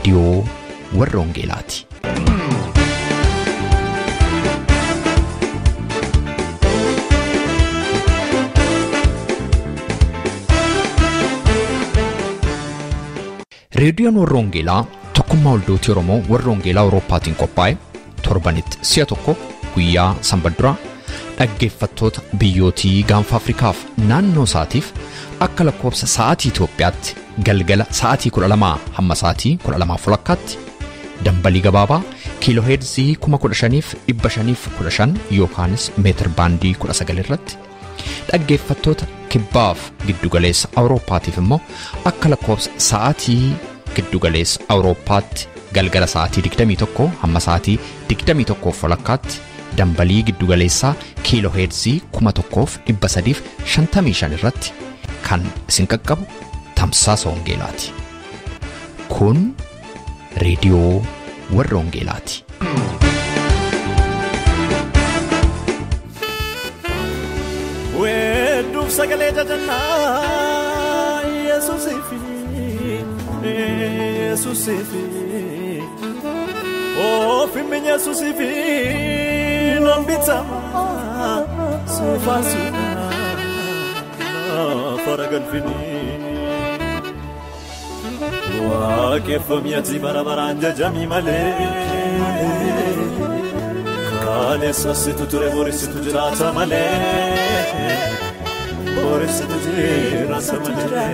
Radio warra Wangeelaati. Reediyoon warra Wangeelaa tokkummaa waldooti Oromoo warra Wangeelaa Awurooppaatiin qophaa'e torbanitti si'a tokko guyyaa Sanbadduraa dhaggeeffattoota biyyootii gaanfa Afrikaaf naannoo isaatiif akka lakkoofsa sa'aatii Itoophiyaatti galgala sa'aatii 12 hamma sa'aatii 12:00tti dambalii gabaabaa kiilooheerzii 15,515 yookaanis meetir baandii 19 irratti dhaggeeffattoota kibbaaf giddugaleessa Awurooppaatiif immoo akka lakkoofsa sa'aatii giddugaleessa Awurooppaatti galgala sa'aatii 21 hamma sa'aatii 21:00tti dambalii giddugaleessaa kiilooheerzii 1,355 irratti kan isin qaqqabu Tamsaasa Wangeelaati. Kun reediyoo warra Wangeelaati. Weedduuf sagalee jajannaa Yesuusiifi oofimmin Yesuusiifi lombitama suufaasuudha faragalfini waaqeffamiyati barabaraan jajamii malee kaalessasitu ture borisitu jiraata malee borisitu jiraata malee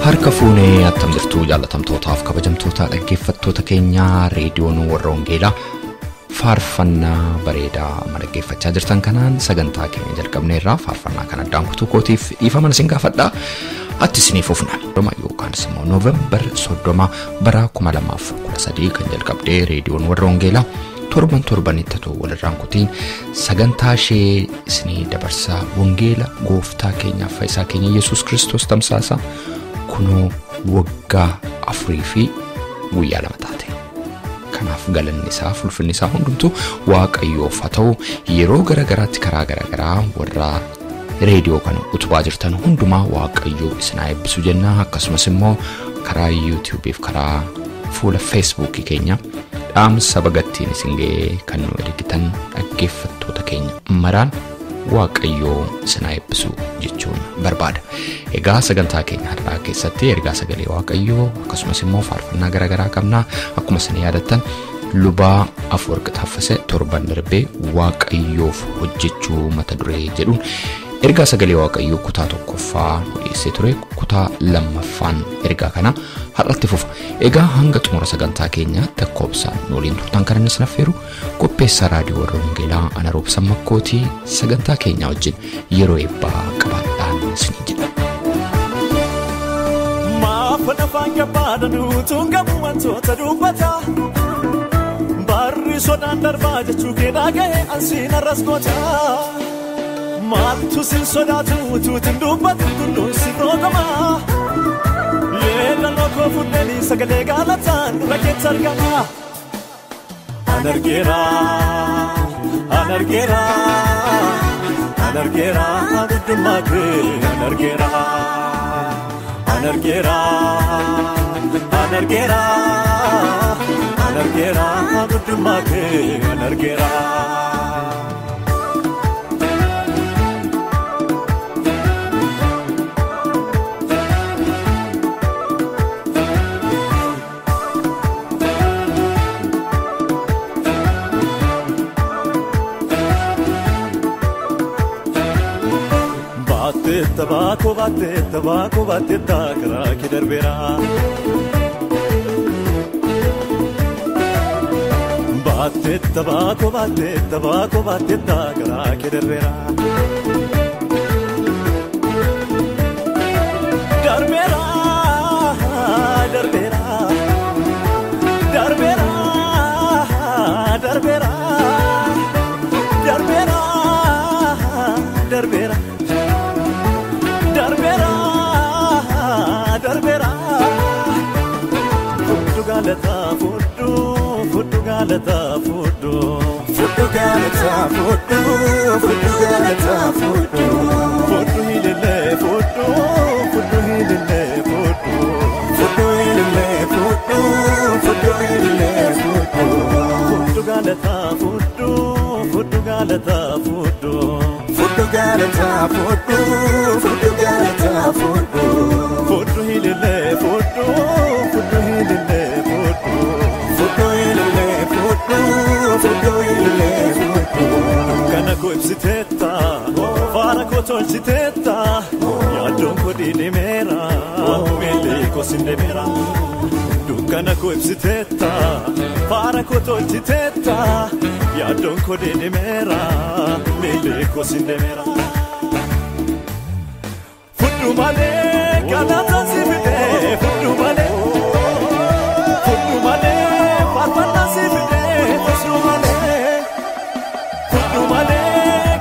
Harka fuunee attam jirtu jaalatamtootaaf kabajamtoota dhaggeeffattoota keenyaa reediyoon warra Wangeelaa faarfannaa bareedaa dhaggeeffachaa jirtan kanaan sagantaa keenya jalqabneerraa faarfannaa kan addaan kutuu kootiif dhiifaman isin gaafadhaa atti isiniif ufna yookaanis immoo Noovembar 30 bara 2013 kan jalqabdee reediyoon warra Wangeelaa torbanitti ta'u walirraan kutiin sagantaa ishee isinii dabarsaa wangeela gooftaa keenyaaf fayyisaa keenya Yesuus Kiristoos Tamsaasa kunoo waggaa 4 fi guyyaa 2 taate. Kanaaf galanni isaa ulfinni isaa hundumtuu waaqayyoof haa ta'u yeroo garagaraatti karaa garagaraa warra reediyoo kana utubaa jirtan hundumaa waaqayyoo isin haa eebbisu jenna. Akkasumas immoo karaa YouTube fi karaa fuula Facebook keenya dhaamsa bagattiin isin ga'ee kan nu ergitan dhaggeeffattoota keenya maraan waaqayyoo isin haa eebbisu jechuun barbaada. Egaa sagantaa keenya har'aa keessatti ergaa sagalee waaqayyoo akkasumas immoo faarfannaa garagaraa qabna. Akkuma isin yaadattan lubaa Afework Tafesse torban darbee waaqayyoof hojjechuu mataduree jedhuun ergaa sagalee waaqayyoo kutaa 1ffaa dhiyeessee ture. Kutaa 2ffaan ergaa kana har'atti fufa. Egaa hanga xumura sagantaa keenyaatti lakkoofsaan waliin turtan kan inni affeeru qopheessaa raadiyoo warra Wangeelaa ana Robsan Makkootii sagantaa keenya wajjin yeroo eebbaa qabaadhaan isinii jedha. Maafana fanga baadanu tungamu wantoota dubbata barri sodaan darbaa jechuu keedaa ga'e ansiin arrasgoota maaltu sin sodaatu tuutin dubbatu tulluun si roogama yeedaloo koo fuudhanii sagalee gaalataan dura keetti argama. Anargeera guddummaa kee anargeera guddummaa kee anargeera. Tabako batte takra kidarbera batte tabako batte takra kidarbera darbera Fuddu galata fuddu galata fudhu fudhu hilile fudhu fudhu hilile fudhu fudhu hilile fudhu fudhu hilile fudhu fudhu galata fudhu fudhu galata fudhu fudhu galata fudhu fudhu galata fudhu fudhu hilile fudhu fudhu hilile fudhu fudhu hilile fudhu fudhu hilile fudhu kana ko ibsitetta fara ko tolchitetta yaadon ko dinimera mele ko sindemera kana ko ibsitetta fara ko tolchitetta yaadon ko dinimera mele ko sindemera fudhu male galata sibide fudhu male farfana sibide fudhu male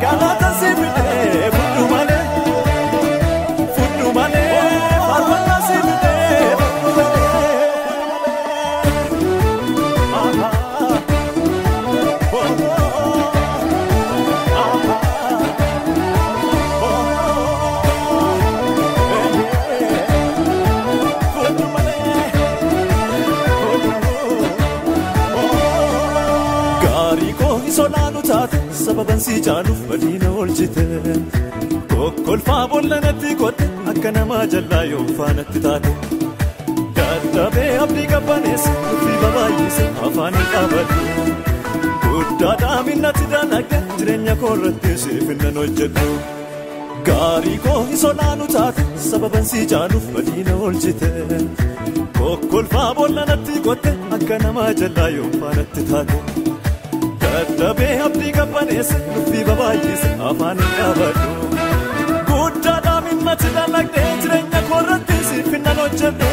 galata sibide fudhu male farfana sibide fudhu male Sonanu taate sababan si jaaluuf badina oolchite kokkolfaa bollanatti qotte akka namaa jallaa yoo faanatti taate dadhabee abdii qabbaneesse ofii babaay'ise afaanii qabadhu guddaadhaa minnatti dalagde jireenya koorratti sifinnan hojjedhu gaarii koo sonanu taate sababan si jaaluuf badina oolchite kokkolfaa bollanatti qotte akka namaa jallaa yoo faanatti taate dadhabee abdii qabbaneesse ofii babaay'ise afaanii qabadhu guddaadhaa minnatti dalagde jireenya koorratti sifinnan hojjedhu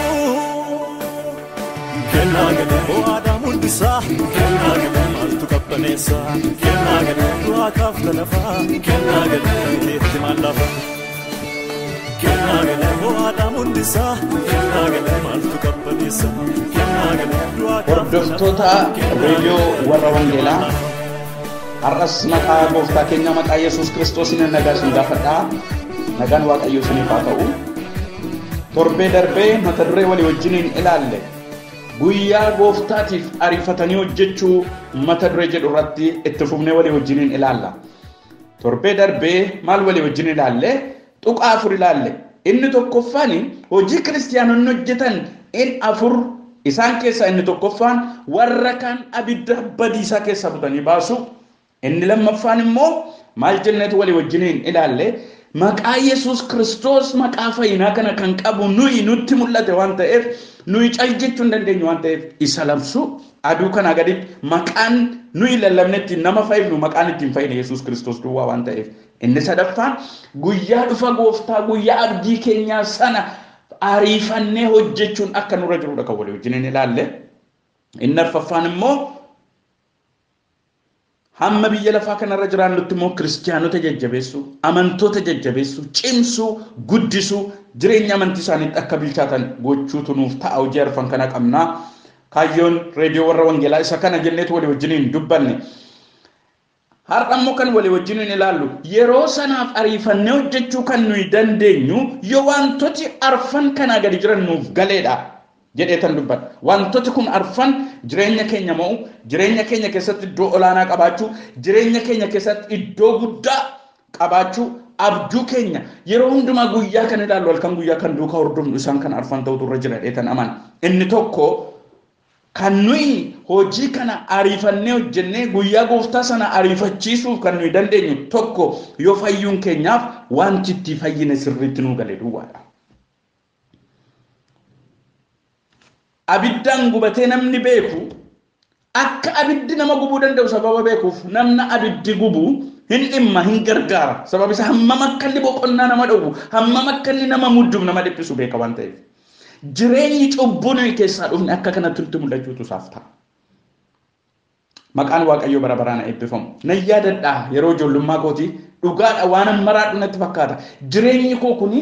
kennaa galee ho'aadhaa mul'isaa kennaa galee maaltu qabbaneessa kennaa galee du'aa kaafta lafaa kennaa galee keetti maal lafa kennaa galee ho'aadhaa mul'isaa kennaa galee maaltu qabbaneessa kennaa galee du'aa kaafta lafaa reediyoo warra wangeelaa har'as maqaa gooftaa keenya maqaa Yesuus Kiristoosiin nagaa isin gaafadhaa nagaan Waaqayyo isiniif haa ta'u torbee darbee mataduree walii wajjiniin ilaalle guyyaa gooftaatiif ariifatanii hojjechuu mataduree jedhu irratti itti fufnee walii wajjiniin ilaalla torbee darbee maal walii wajjin ilaalle tuqaa afur ilaalle inni tokkoffaan hojii kiristiyaanonni hojjetan in afur isaan keessaa inni tokkoffaan warra kaan abidda badiisaa keessaa butanii baasu inni lammaffaan immoo maal jennetu walii wajjiniin ilaalle maqaa Yesuus Kiristoos maqaa fayyinaa kana kan qabu nutti mul'ate waan ta'eef nuyi caljechuun hin dandeenyu waan ta'eef isa labsu aduu kana gaditti maqaan nuyi lallabnetti nama fayyinu maqaan ittiin fayyine Yesuus Kiristoos duwwaa waan ta'eef inni sadaffaan guyyaa dhufa gooftaa guyyaa abdii keenyaa sana ariifannee hojjechuun akka nurra jirudha kan walii wajjiniin ilaalle inni arfaffaan immoo hamma biyya lafaa kanarra jiraannutti immoo kiristiyaanota jajjabeessu amantoota jajjabeessu cimsu guddisu jireenya amantii isaaniitti akka bilchaatan gochuutu nuuf ta'a hojii arfan kana qabnaa kaayyoon reediyoo warra wangeelaa isa kana jenneetu walii wajjiniin dubbanne har'a immoo kan walii wajjiniin ilaallu yeroo sanaaf ariifannee hojjechuu kan nuyi dandeenyu yoo wantooti arfan kanaa gadi jiran nuuf galeedha jedheetan dubban wantooti kun arfan jireenya keenya mo'u jireenya keenya keessatti iddoo olaanaa qabaachuu jireenya keenya keessatti iddoo guddaa qabaachuu abjuu keenya yeroo hundumaa guyyaa kan ilaallu halkan guyyaa kan duukaa hordofnu isaan kan arfan ta'utu irra jira dheetan aman inni tokko kan nuyi hojii kana ariifannee hojjennee guyyaa gooftaa sana ariifachiisuuf kan nuyi dandeenyu tokko yoo fayyuun keenyaaf wanti itti fayyine sirriitti nuu galee duwwaadha. Abiddaan gubatee namni beeku akka abiddi nama gubuu danda'u sababa beekuuf namna abiddi gubuu hin dhimma hin gargaara sababa isa hammam akka inni boqonnaa nama dhowwu hammam akka inni nama mudduuf nama dhiphisu beeka waan ta'eef jireenyi cubbuun keessaa dhufne akka kanatti nutti mul'achuutu isaaf ta'a. Maqaan Waaqayyoo bara baraan eebbifamu nan yaadadhaa yeroo ijoollummaa kootii dhugaadha waan maraadhu natti fakkaata jireenyi koo kuni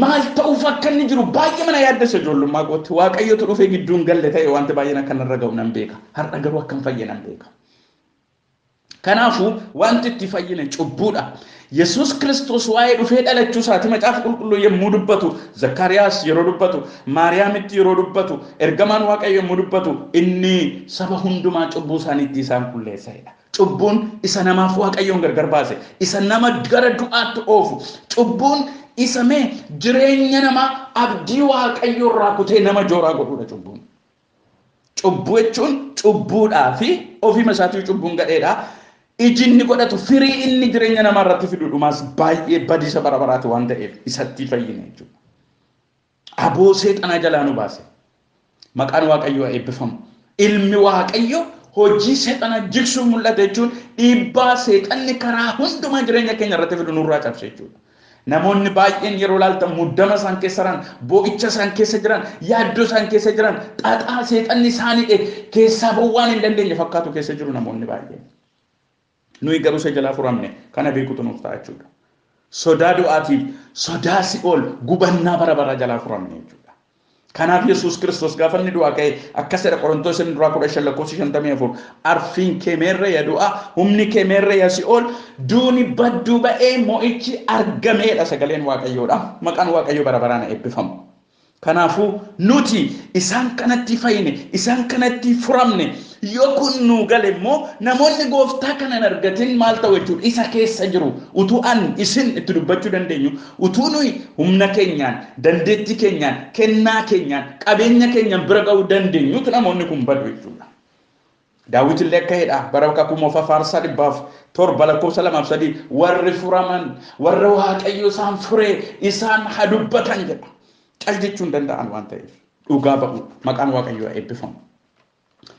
maal ta'uuf akka inni jiru baay'ee mana yaaddessa ijoollummaa kootti Waaqayyotu dhufee gidduun galle ta'e wanti baay'een akka narra ga'u nan beeka har'a garuu akkam fayyee nan beeka. Kanaafu wanti itti fayyine cubbuudha. Yesus Kristos waa'ee dhufee dhalachuu isaati macaafa qulqulluu yemmuu dubbatu, Zakkaariyaas yeroo dubbatu, Maariyaamitti yeroo dubbatu, ergamaan Waaqayyo yemmuu dubbatu, inni saba hundumaa cubbuu isaaniitti isaan qulleessedha. Cubbuun isa namaaf Waaqayyoon gargar baase, isa nama gara du'aatti oofu, cubbuun isa mee jireenya namaa abdii Waaqayyo irraa kutee nama jooraa godhuudha cubbuun. Cubbuu jechuun cubbuudhaa fi ofii isaatii cubbuun gadheedha. Ijinni godhatu firii inni jireenya namaa irratti fidu dhumaas baay'ee badiisa bara baraati waan ta'eef isatti fayyine jechuudha. Aboo seexanaa jalaa nu baase. Maqaan Waaqayyoo eebbifamu. Ilmi Waaqayyo hojii seexanaa jigsuun mul'ate jechuun dhiibbaa seexanni karaa hundumaa jireenya keenya irratti fidu nurraa cabse jechuudha. Namoonni baay'een yeroo laaltan muddama isaan keessa jiran, boo'icha isaan keessa jiran, yaaddoo isaan keessa jiran, xaxaa seexanni isaanii keessaa ba'uu hin dandeenye fakkaatu keessa jiru namoonni baay'een. Nuyi garuu isa jalaa furamne kana beekutu nuuf ta'a jechuudha. Sodaa du'aatiif sodaa si'ool gubannaa bara bara jalaa furamne jechuudha. Kanaaf Yesus Kristos gaafa inni du'aa ka'e akkas jedha Qorontos inni duraa 15:54 arfiin kemeerra ya du'a humni kemeerra ya si'ool duuni badduu ba'ee mo'ichi argameedha sagaleen Waaqayyoodha. Maqaan Waaqayyoo bara baraan eebbifamu. Kanaafu nuti isaan kanatti fayyine isaan kanatti furamne yoo kun nu gale immoo namoonni gooftaa kana hin argatin maal ta'u jechuudha isa keessa jiru utuu an isin itti dubbachuu dandeenyu utuu nuyi humna keenyaan dandeettii keenyaan kennaa keenyaan qabeenya keenyaan bira ga'uu dandeenyutu namoonni kun badu jechuudha. Daawit illee akka jedha bara kakuu faarsaa 7:2-3 warri furaman warra Waaqayyo isaan furee isaan haa dubbatan jedha. Cal jechuun danda'an waan ta'eef dhugaa ba'u maqaan Waaqayyoo eebbifamu.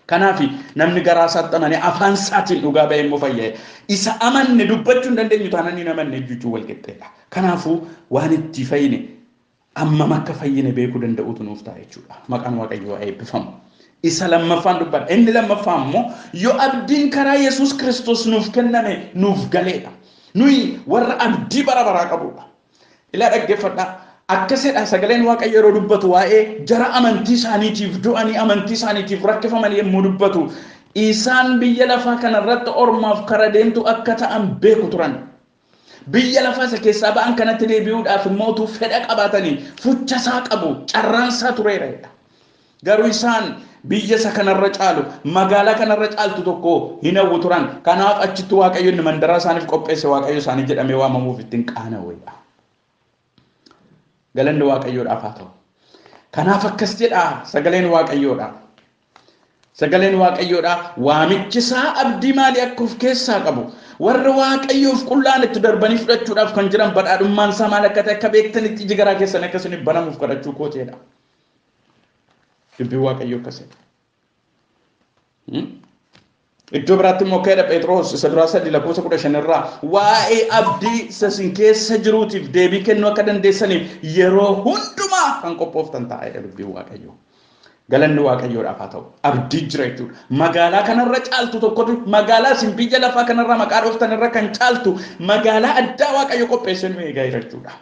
Kanaafi namni garaa isaatti amanee afaan isaatiin dhugaa ba'e immoo fayyee isa amanne dubbachuu hin dandeenyu taanaan hin amanne jechuun wal qixxeedha. Kanaafuu waan itti fayyine amma akka fayyine beekuu danda'utu nuuf ta'a jechuudha. Maqaan Waaqayyoo eebbifamu. Isa lammaffaan dubbata. Inni lammaffaan immoo yoo abdiin karaa Yesus Kristos nuuf kenname nuuf galeedha. Nuyi warra abdii bara baraa qabudha. Ilaa dhaggeeffadhaa. Akkasidha sagaleen Waaqayyo yeroo dubbatu waa'ee jara amantii isaaniitiif du'anii amantii isaaniitiif rakkifaman yemmuu dubbatu isaan biyya lafaa kanarratti ormaaf kara deemtu akka ta'an beeku turan. Biyya lafaa isa keessaa ba'an kanatti deebi'uudhaaf immoo fedha qabaatanii fucha isaa qabu carraan isaa tureera. Garuu isaan biyya isa kanarra caalu magaalaa kanarra caaltu tokko hin hawwu turan. Kanaaf achitti Waaqayyo inni mandaraa isaaniif qopheesse Waaqayyo isaanii jedhamee waamamuuf ittiin qaana'uudha. Galanni Waaqayyoodhaaf haa ta'u. Kanaaf akkas jedha sagaleen Waaqayyoodha. Sagaleen Waaqayyoodha waamichi isaa abdii maalii akka of keessaa qabu warra Waaqayyoof qullaan itti darbanii fudhachuudhaaf kan jiran badhaadhummaan isaa maal akka ta'e akka beektanitti iji garaa keessan akka isin banamuuf kadhachuu kooteedha. Dubbii Waaqayyoo akkasidha. Iddoo biraatti immoo keedha Phexros isa duraa 3:15 irraa waa'ee abdii isin keessa jiruutiif deebii kennuu akka dandeessaniif yeroo hundumaa kan qophooftan ta'edha dubbii Waaqayyoo. Galanni Waaqayyoodhaaf haa ta'u. Abdii jira jechuudha. Magaalaa kanarra caaltu tokkotu magaalaa isin biyya lafaa kanarra maqaa dhooftan irra kan caaltu magaalaa addaa Waaqayyo qopheessee nu eegaa jira jechuudha.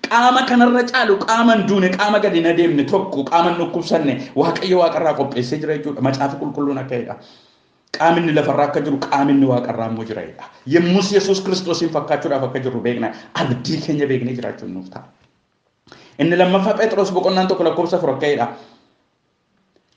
Qaama kanarra caalu qaaman duune qaama gadi na deemne tokko qaaman dhukkubsanne Waaqayyo waaqarraa qopheessee jira jechuudha. Macaafa qulqulluun akka jedha. Qaaminni lafarraa akka jiru qaaminni waaqarraa immoo jira jedha. Yemmus Yesus Kiristoosin fakkaachuudhaaf akka jiru beekna abdii keenya beeknee jiraachuun nuuf ta'a. Inni lammaffaa Phexros 1:4 akka jedha.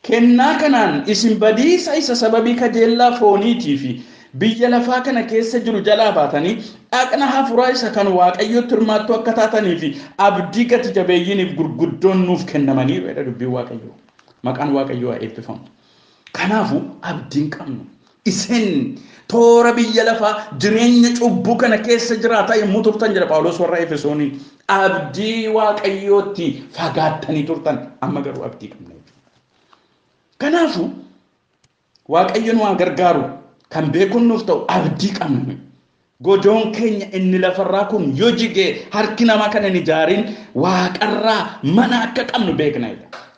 Kennaa kanaan isin badiisa isa sababii kajeellaa fooniitii fi biyya lafaa kana keessa jiru jalaa baatanii dhaqna hafuuraa isa kan Waaqayyootti hirmaattu akka taatanii fi abdii gati jabeeyyiiniif gurguddoon nuuf kennamanii jedha dubbii Waaqayyoo. Maqaan Waaqayyoo haa eebbifamu. Kanaafu abdiin qabnu isin toora biyya lafaa jireenya cubbuu kana keessa jiraata yommuu turtan jedha Phaawulos warra Efesoonii abdii Waaqayyootti fagaattanii turtan amma garuu abdii qabna. Kanaafu Waaqayyo nu haa gargaaru kan beekuun nuuf ta'u abdii qabna. Godoon keenya inni lafarraa kun yoo jigee harki namaa kana hin ijaarin waaqarraa mana akka qabnu beekna.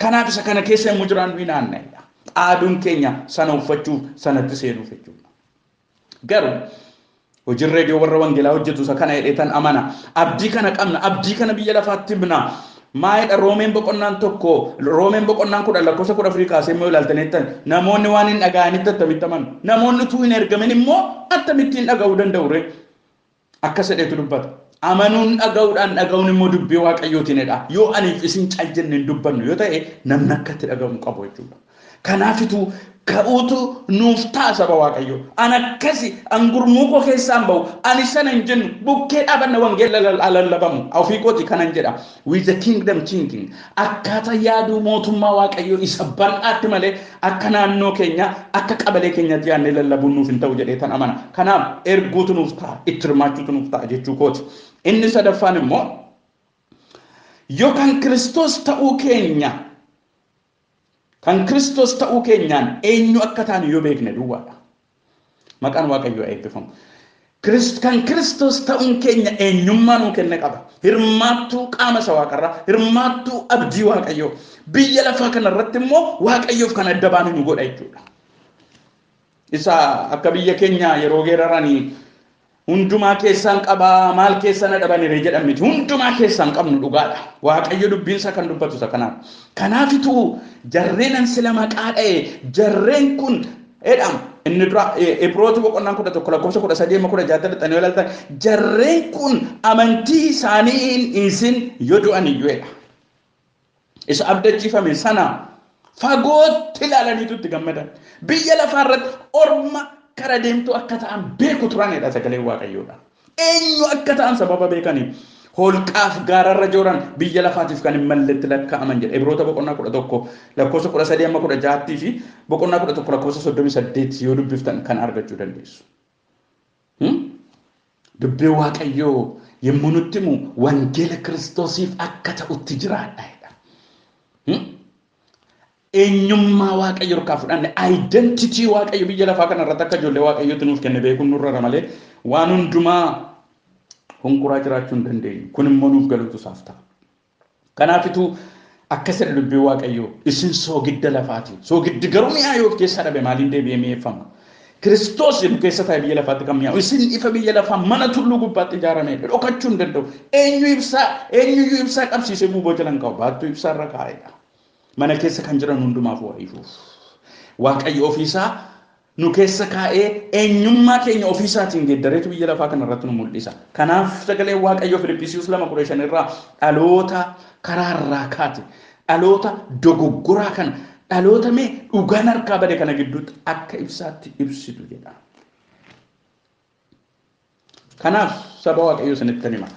Kanaaf isa kana keessa yommuu jiraannu hin aanna. Aaduun keenya sana uffachuuf sanatti seenuuf jechuudha. Garuu hojii reediyoo warra wangeelaa hojjetu isa kana hidheetan amana abdii kana qabna abdii kana biyya lafaatti himna maayidha roomeen boqonnaan tokko roomeen boqonnaan kudha lakkoofsa 14 kaasee immoo ilaaltaniittan namoonni waan hin dhaga'anitti attamitti amanu namoonni utuu hin ergamin immoo attamitti hin dhaga'uu danda'u ree akka sedheetu dubbata amanuun dhaga'uudhaan dhaga'uun immoo dubbii waaqayyootiinidha yoo aniif isin caljenne hin dubbannu yoo ta'e namni akkatti dhaga'u qabu jechuudha kanaafitu ka'uutu nuuf ta'a saba waaqayyo an akkasi an gurmuu koo keessaan ba'u ani sana hin jennu bukkee dhaabanna wangeela lallabamu ofii kooti kanan jedha with the kingdom thinking akkaataa yaaduu mootummaa waaqayyo isa bal'aatti malee akka naannoo keenya akka qabalee keenyatti yaadnee lallabuun nuuf hin ta'u jedhee tan amana kanaaf erguutu nuuf ta'a itti hirmaachuutu nuuf ta'a jechuu kooti inni sadaffaan immoo yookaan Kiristoos ta'uu keenya kan Kristos ta'uu keenyaan eenyu akka taanu yoo beekne duwwaadha. Maqaan Waaqayyoo eebbifamu. Kan Kristos ta'uun keenya eenyummaa nuu kenne qaba. Hirmaattuu qaama isa waaqarraa, hirmaattuu abdii Waaqayyoo. Biyya lafaa kanarratti immoo Waaqayyoof kan adda baanu nu godha jechuudha. Isa akka biyya keenya yeroo geeraranii hundumaa keessaan qabaa maal keessana dhabanire jedhamti hundumaa keessaan qabnu dhugaadha waaqayyo dubbiinsa kan dubbatu isa kanaafitu jarreenan sila maqaa dha'e jarreen kun edham inni dura Ibrooti boqonnaan 11 lakkoofsa 13 ilaaltan jarreen kun amantii isaaniin isin yoo du'an iyyuudha isa abdachiifame sana fagootti ilaalaniitutti gammadan biyya lafaarratti orma kara deemtu akka ta'an beeku turanidha sagalee waaqayyoodha eenyu akka ta'an sababa beekaniif holqaaf gaararra jooran biyya lafaatiif kan hin malletti lakkaa'aman jedha Ibroota boqonnaa 11 lakkoofsa 13 fi boqonnaa 11 lakkoofsa 38 yoo dubbiftan kan argachuu dandeessu dubbii waaqayyoo yemmuu nutti himu wangeela Kiristoosiif akka ta'utti jiraadha eenyummaa waaqayyo irraa fudhanne identity waaqayyo biyya lafaa kanarratti akka ijoollee waaqayyootti nuuf kenne beekuun nurra malee waan hundumaa hunkuraa jiraachuu hin dandeenyu kun immoo nuuf galuutu isaaf ta'a kanaafitu akka sedha dubbii waaqayyo isin soogidda lafaati soogiddi garuu mi'aa yoo of keessaa dhabe maaliin deebi'ee mi'eeffama Kiristoos nu keessa ta'e biyya lafaatti kan mi'aawu isin ifa biyya lafaa mana tulluu gubbaatti ijaaramedha dhokachuu hin danda'u eenyuyyuu ibsaa qabsiisee buuboo jalan qabu baattuu ibsaa irra kaa'edha mana keessa kan jiran hundumaaf waliifuuf waaqayyo ofiisaa nu keessa kaa'ee eenyummaa keenya ofiisaatiin geeddareetu biyya lafaa kanarratti nu mul'isa kanaaf sagalee waaqayyo Filiphisius 2:5 irraa dhaloota karaarraa kaate dhaloota dogoggoraa kana dhaloota mee dhugaan harkaa bade kana gidduutti akka ibsaatti ibsitu jedha kanaaf saba waaqayyo sanitti hima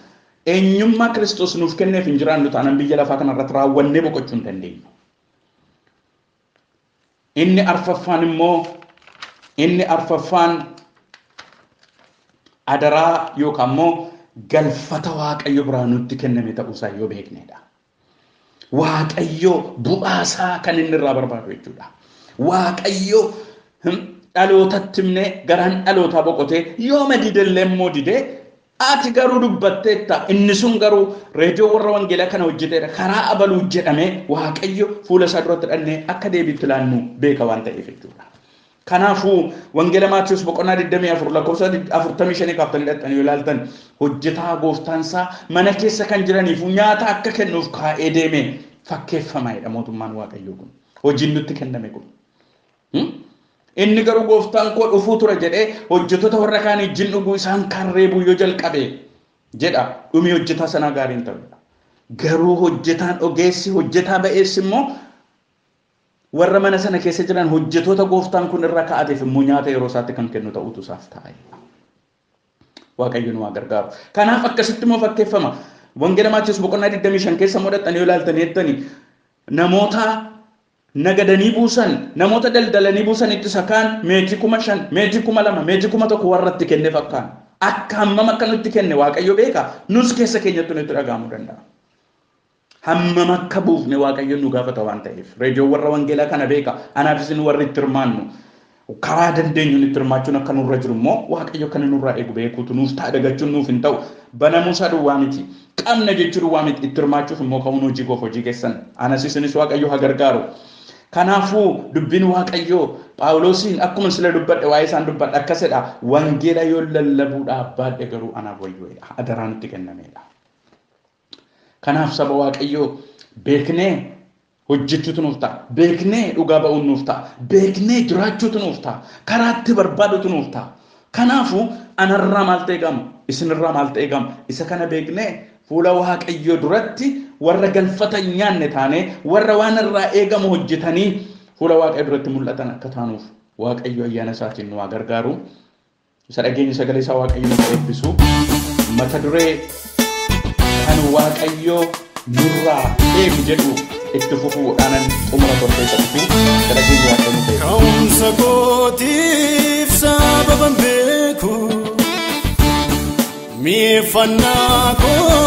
eenyummaa Kiristoos nuuf kenneef hin jiraannu taanaan biyya lafaa kanarratti raawwannee boqochuu hin dandeenyu inni arfaffaan adaraa yookaan immoo galfata waaqayyo biraa nutti kenname ta'uusaa yoo beeknedha. Waaqayyo bu'aasaa kan inni irraa barbaadu jechuudha. Waaqayyo dhalootatti himne garaan dhalootaa boqotee yoo madidillee immoo didee ati garuu dubbatteetta inni sun garuu reediyoo warra wangeelaa kana hojjeteera karaa abaluu jedhamee waaqayyo fuula isaa duratti dhannee akka deebiitti laannu beeka waan ta'eef jechuudha. Kanaafuu wangeela Maatiyus boqonnaa 24 lakkoofsa 45 kaaftanii dhaqxanii yoo ilaaltan hojjetaa gooftaansaa mana keessa kan jiraniif nyaata akka kennuuf kaa'ee deeme fakkeeffamaadha mootummaan waaqayyoo kun hojiin nutti kenname kun. Inni garuu gooftaan koo dhufuu ture jedhee hojjettoota warra kaan ijjin dhuguu isaan kan reebuu yoo jalqabe jedha dhumi hojjetaa sanaa gaariin ta'udha. Garuu hojjetaan ogeessi hojjetaa ba'eessi immoo warra mana sana keessa jiran hojjettoota gooftaan kun irra kaa'ateef immoo nyaata yeroo isaatti kan kennu ta'utu isaaf ta'a. Waaqayyo nu gargaaru. Kanaaf akkasitti immoo fakkeeffama. Wangeela Maatiyus boqonnaa 25 keessa modhattanii yoo ilaaltanii namoota nagadanii buusan namoota daldalanii buusan itti sakaan meetii 5,000 meetii 2,000 meetii 1,000 warratti kenne fakkaan akka hammam akka nutti kenne waaqayyo beeka nus keessa keenyatti nutti dhagahamuu danda'a. Hammam akka buufne waaqayyo nu gaafata waan ta'eef reediyoo warra wangeelaa kana beeka anaaf isin warri itti hirmaannu karaa dandeenyuun itti hirmaachuun akka nurra jiru immoo waaqayyo akka nurraa eegu beekuutu nuuf ta'a dagachuun nuuf hin ta'u banamuusaa duwwaa miti qabna jechuu duwwaa miti itti hirmaachuuf immoo ka'uun hojii goof hojii keessan anas isinis waaqayyo haa gargaaru. Kanaafuu dubbiin waaqayyoo Phaawulosiin akkuma sila dubbadhe waa'ee isaan dubbadhe akkasidha wangeela yoo lallabuudhaaf baadhe garuu anaaf wayyoodha adaraan itti kennameedha. Kanaaf saba waaqayyoo beeknee hojjechuutu nuuf ta'a. Beeknee dhugaa ba'uun nuuf ta'a. Beeknee jiraachuutu nuuf ta'a. Karaatti barbaadutu nuuf ta'a. Kanaafuu anarraa maal ta'e gama? Isinirraa maal ta'e gama? Isa kana beeknee fuula Waaqayyoo duratti warra galfata nyaanne taane warra waan irraa eegamu hojjetanii fuula Waaqayyoo duratti mul'atan akka taanuuf Waaqayyo ayyaana isaatiin nu gargaaru. Isa dhageenya sagalee isaa Waaqayyo nuuf eebbisu. Mataduree kan Waaqayyo nurraa eegu jedhu itti fufuudhaan xumura torbeessatti dhageenya Waaqayyo nuuf eebbisu. Ka'umsa kootiif sababan beeku miifannaa koo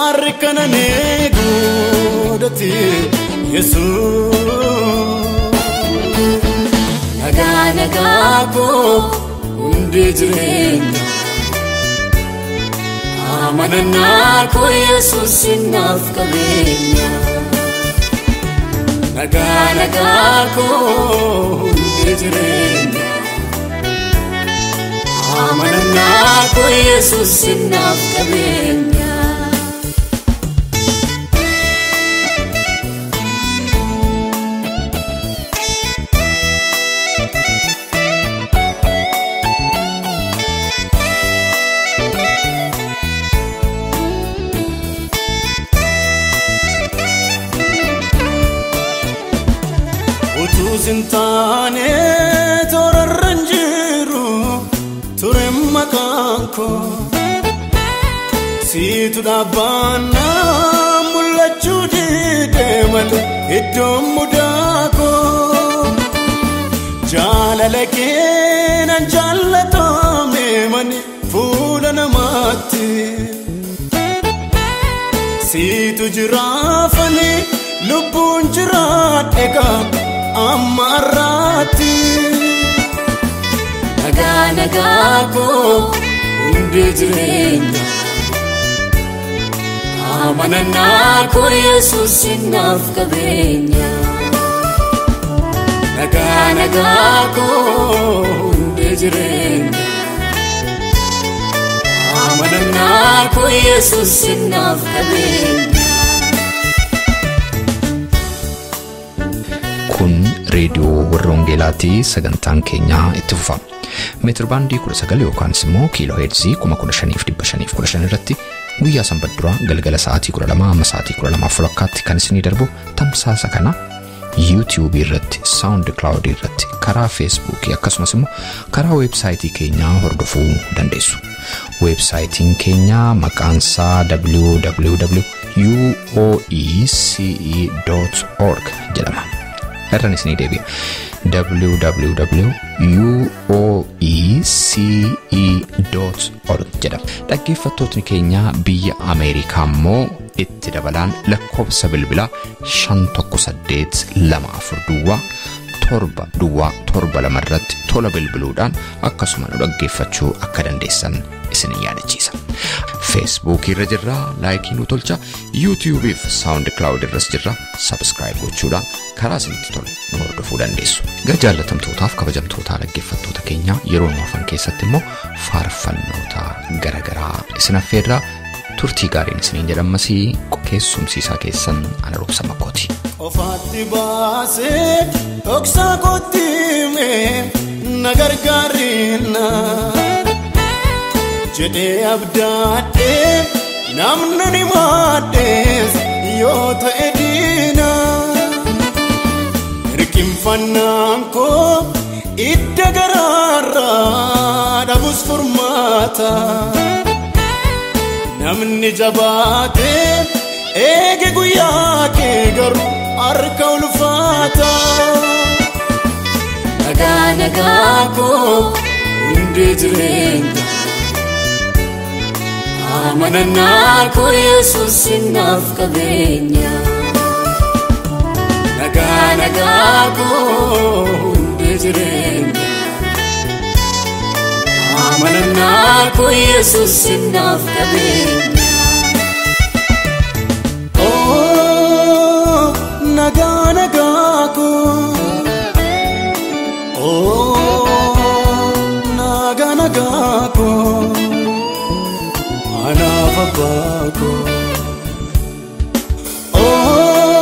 arkana neegoodati Yesuus. Nagaa koo hundi jireenya amanannaa koo Yesuus naaf qabeenya. Nagaa koo hundi jireenya amanannaa koo Yesuus naaf qabeenya. Sintane torarranjiru turem makanko situ dabana mulachu didemal idom mudako jalalake nan jalato memani fulana mati situ jirafani lubun jirat eka amarati. Nagaa koo hundi jireenya amanannaa koo Yesuus naaf qabeenya. Nagaa koo hundi jireenya amanannaa koo Yesuus naaf qabeenya. Kun reediyoo Warra Wangeelaatii sagantaan keenyaa itti fufa. Meetir baandii 19 yookaan immoo kiiloo heerzii 15,515 irratti guyyaa sanbadduraa galgala sa'aatii 12 amma sa'aatii 12:00 kan isinii darbu tamsaasa kana YouTube irratti, SoundCloud irratti, karaa Facebook akkasumas immoo karaa websaayitii keenyaa hordofuu dandeessu. Websaayitiin keenyaa maqaan isaa www.uoece.org jedhama. Erran isinii deebi'a. www.uoece.org jedhama. Dhaggeeffattootni keenya biyya Ameerikaa immoo itti dabalaan lakkoofsa bilbilaa 51824 7 irratti tola bilbiluudhaan akkasuma nu dhaggeeffachuu akka dandeessan isin yaadachiisa. Facebook irra jirra, laayikii nu tolcha, YouTube fi SoundCloud irras jirra, subscribe gochuudhaan karaa isinitti tole nu hordofuu dandeessu. Jaalatamtootaaf kabajamtoota dhaggeeffattoota keenya yeroo nuufan keessatti immoo faarfannoota garagaraa isin affeerraa turtii gaariin isiniin jedhammasii keessumsiisaa keessan ana Robsa Makooti. Ofaatti baasee dhoksaa kootiime nagargaarina jedhee abdaadhee namni ni maadhees yoo ta'e diina hirkinfannaan koo idda garaarraa dhabus furmaata. Namni jabaatee eege guyyaa kee garuu harka ulfaata. Nagaa koo hundi jireenya amanannaa koo Yesuus naaf qabeenya. Nagaa koo hundi jireenya amanannaa koo Yesuus naaf qabeenya. Oh, nagaa koo. Oh, nagaa koo. Anaaf abbaa koo. Oh,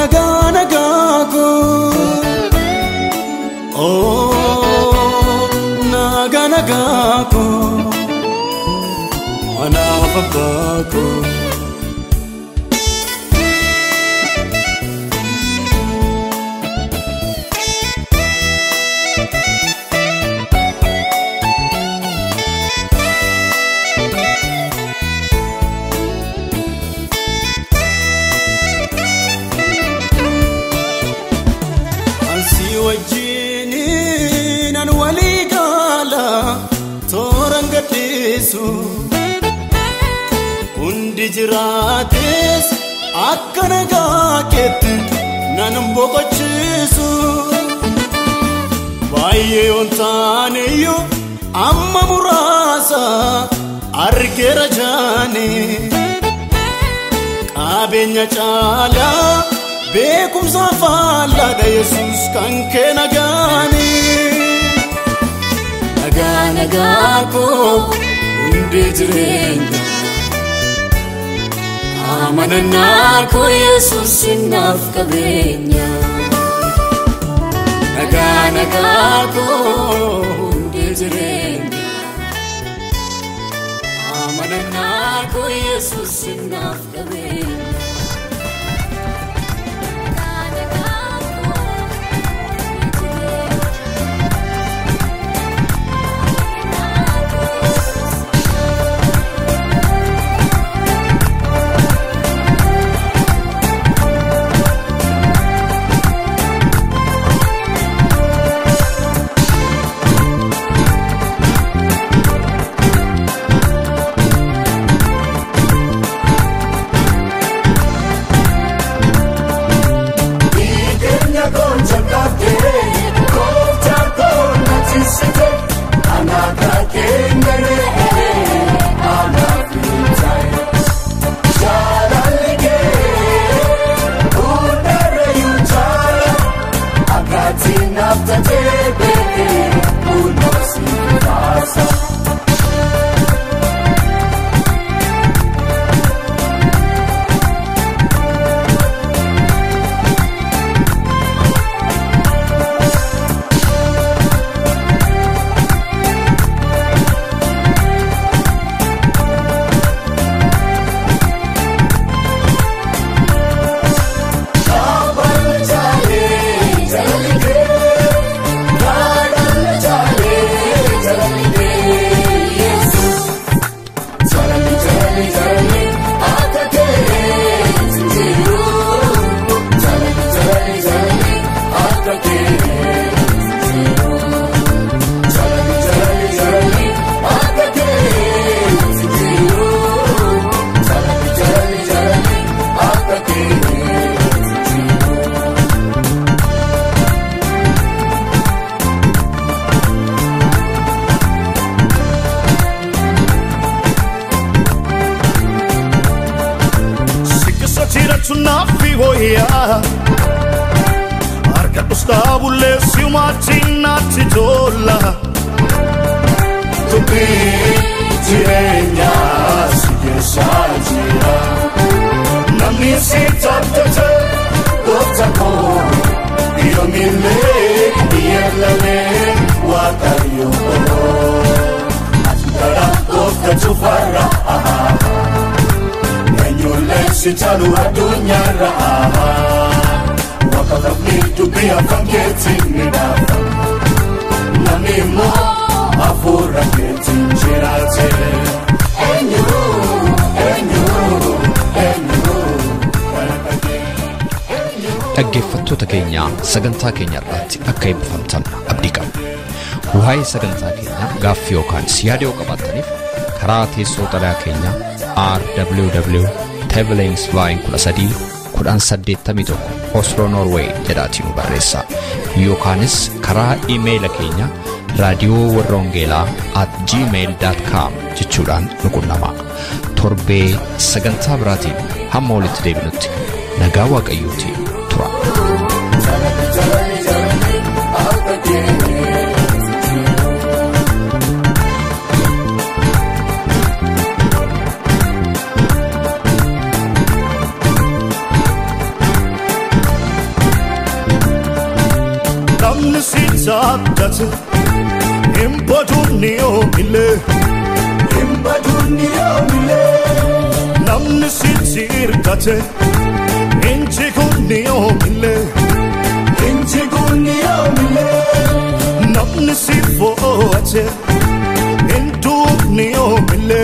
nagaa oh nagaa ko anaaf abbaa ko Undi jiraates akka nagaa keetti nan boqochiisu baay'ee ontaaneyyuu amma muraasa argeera jaani qabeenya caalaa beekumsa fallaadha Yesuus kan kee nagaani nagaa ko undi jireenya amanannaa ko Yesuus naaf qabeenya nagaa ko undi jireenya amanannaa ko Yesuus naaf qabeenya Arka ustaabulle siumaatti naatti tola Tubi jireenya si keessaa jira Namni si taphate goofta koo yoomillee dhiyeeffamee Waaqayyo ati gara goofta cufarra Si chalu adunyarra Wakafni to be a funketing nidaf Namimo afura keting jirate Enyu Dhaggeeffattoota keenya sagantaa keenya irratti akka eebbifamtan abdii qabna. Waa'ee sagantaa keenya gaaffii yookaan siyaada yoo qabaataniif karaa teessoo xalayaa keenya rww@tavelingsvine13 Oslo Norway jedhaatiin nu barreessaa yookaanis karaa iimeeyila keenya raadiyoo warra wangeelaa @gmail.com jechuudhaan nu qunnamaa. Torbee sagantaa biraatiin hamma walitti deebinutti nagaa waaqayyootiin tura. saabdate Himbadunni oomile Namni sitti irkate Inchi kunni oomile Namni si fo'ate Hintuufni oomile